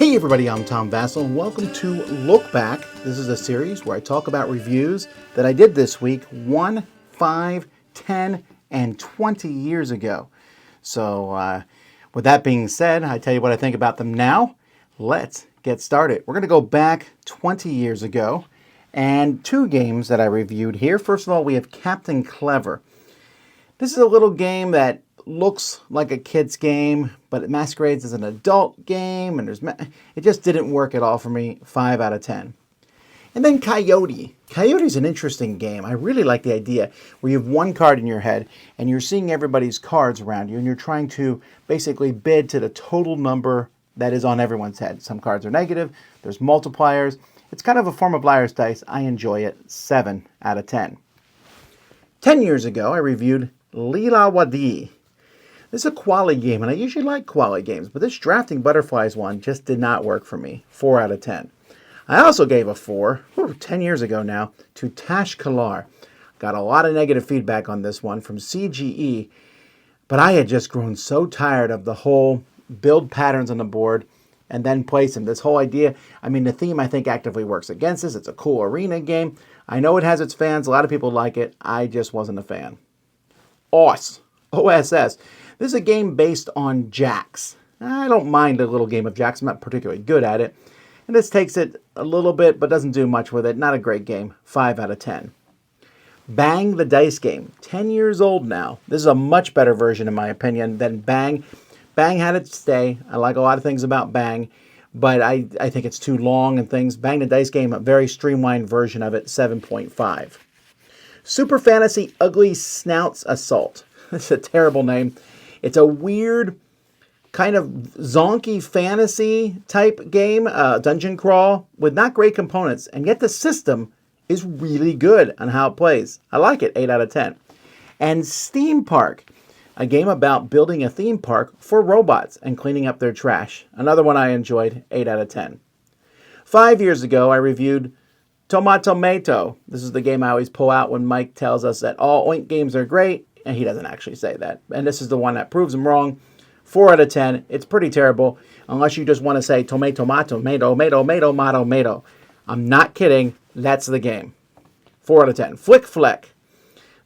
Hey everybody, I'm Tom Vasel and welcome to Lookback. This is a series where I talk about reviews that I did this week 1, 5, 10, and 20 years ago. So with that being said, I tell you what I think about them now. Let's get started. We're going to go back 20 years ago and two games that I reviewed here. First of all, we have Captain Clever. This is a little game that looks like a kid's game, but it masquerades as an adult game, and it just didn't work at all for me. 5 out of 10. And then Coyote. Coyote's an interesting game. I really like the idea where you have one card in your head, and you're seeing everybody's cards around you, and you're trying to basically bid to the total number that is on everyone's head. Some cards are negative. There's multipliers. It's kind of a form of liar's dice. I enjoy it. 7 out of 10. 10 years ago, I reviewed Leela Wadi. This is a quality game, and I usually like quality games, but this Drafting Butterflies one just did not work for me. 4 out of 10. I also gave a 4, 10 years ago now, to Tash Kalar. Got a lot of negative feedback on this one from CGE, but I had just grown so tired of the whole build patterns on the board and then place them. This whole idea, I mean, the theme I think actively works against this. It's a cool arena game. I know it has its fans. A lot of people like it. I just wasn't a fan. OSS. This is a game based on jacks. I don't mind a little game of jacks. I'm not particularly good at it. And this takes it a little bit, but doesn't do much with it. Not a great game. 5 out of 10. Bang the Dice Game. 10 years old now. This is a much better version, in my opinion, than Bang. Bang had its day. I like a lot of things about Bang, but I think it's too long and things. Bang the Dice Game, a very streamlined version of it. 7.5. Super Fantasy Ugly Snouts Assault. It's a terrible name. It's a weird kind of zonky fantasy type game, dungeon crawl with not great components, and yet the system is really good on how it plays. I like it. 8 out of 10. And Steam Park, a game about building a theme park for robots and cleaning up their trash. Another one I enjoyed. 8 out of 10. 5 years ago, I reviewed Tomato. This is the game I always pull out when Mike tells us that all Oink games are great. And he doesn't actually say that. And this is the one that proves him wrong. 4 out of 10. It's pretty terrible. Unless you just want to say tomato. I'm not kidding. That's the game. 4 out of 10. Flick Fleck.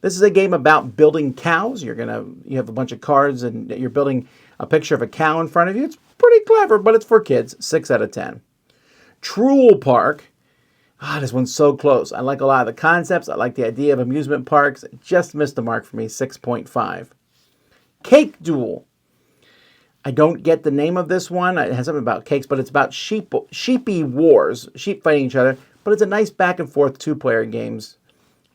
This is a game about building cows. You have a bunch of cards and you're building a picture of a cow in front of you. It's pretty clever, but it's for kids. 6 out of 10. Trool Park. This one's so close. I like a lot of the concepts. I like the idea of amusement parks. It just missed the mark for me. 6.5. Cake Duel. I don't get the name of this one. It has something about cakes, but it's about sheepy wars. Sheep fighting each other. But it's a nice back and forth two-player games.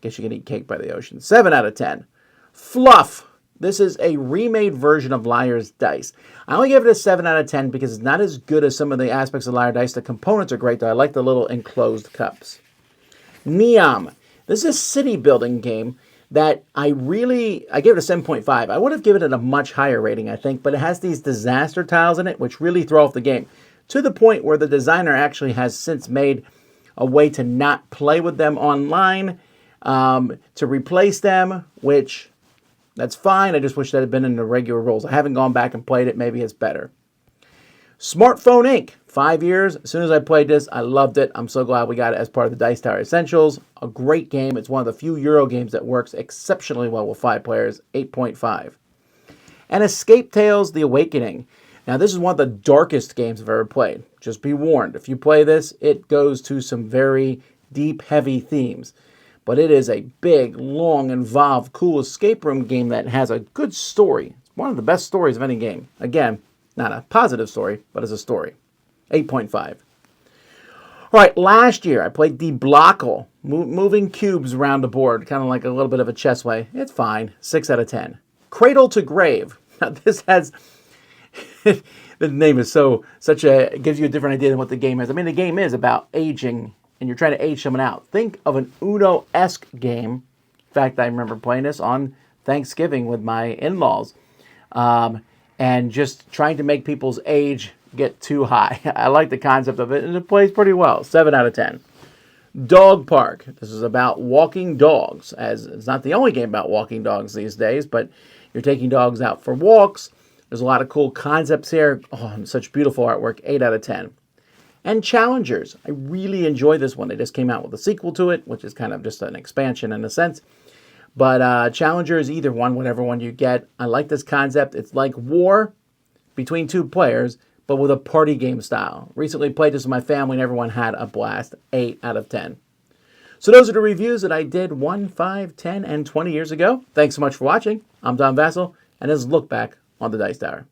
Guess you can eat cake by the ocean. 7 out of 10. Fluff. This is a remade version of Liar's Dice. I only give it a 7 out of 10 because it's not as good as some of the aspects of Liar's Dice. The components are great, though. I like the little enclosed cups. Neom. This is a city building game that I gave it a 7.5. I would have given it a much higher rating, I think, but it has these disaster tiles in it, which really throw off the game, to the point where the designer actually has since made a way to not play with them online, to replace them, which... that's fine. I just wish that had been in the regular rules. I haven't gone back and played it. Maybe it's better. Smartphone Inc. 5 years. As soon as I played this, I loved it. I'm so glad we got it as part of the Dice Tower Essentials. A great game. It's one of the few Euro games that works exceptionally well with 5 players. 8.5. And Escape Tales The Awakening. Now, this is one of the darkest games I've ever played. Just be warned. If you play this, it goes to some very deep, heavy themes. But it is a big, long, involved, cool escape room game that has a good story. It's one of the best stories of any game. Again, not a positive story, but as a story. 8.5. All right, last year I played Die Blockle, moving cubes around the board, kind of like a little bit of a chess way. It's fine. 6 out of 10. Cradle to Grave. Now this has... the name is it gives you a different idea than what the game is. I mean, the game is about aging, and you're trying to age someone out. Think of an Uno-esque game. In fact, I remember playing this on Thanksgiving with my in-laws, and just trying to make people's age get too high. I like the concept of it, and it plays pretty well. 7 out of 10. Dog Park. This is about walking dogs, as it's not the only game about walking dogs these days, but you're taking dogs out for walks. There's a lot of cool concepts here. Oh, and such beautiful artwork. 8 out of 10. and Challengers. I really enjoy this one. They just came out with a sequel to it, which is kind of just an expansion in a sense. But Challenger is either one, whatever one you get. I like this concept. It's like war between two players, but with a party game style. Recently played this with my family and everyone had a blast. 8 out of 10. So those are the reviews that I did 1, 5, 10, and 20 years ago. Thanks so much for watching. I'm Vasel, and this is Look Back on the Dice Tower.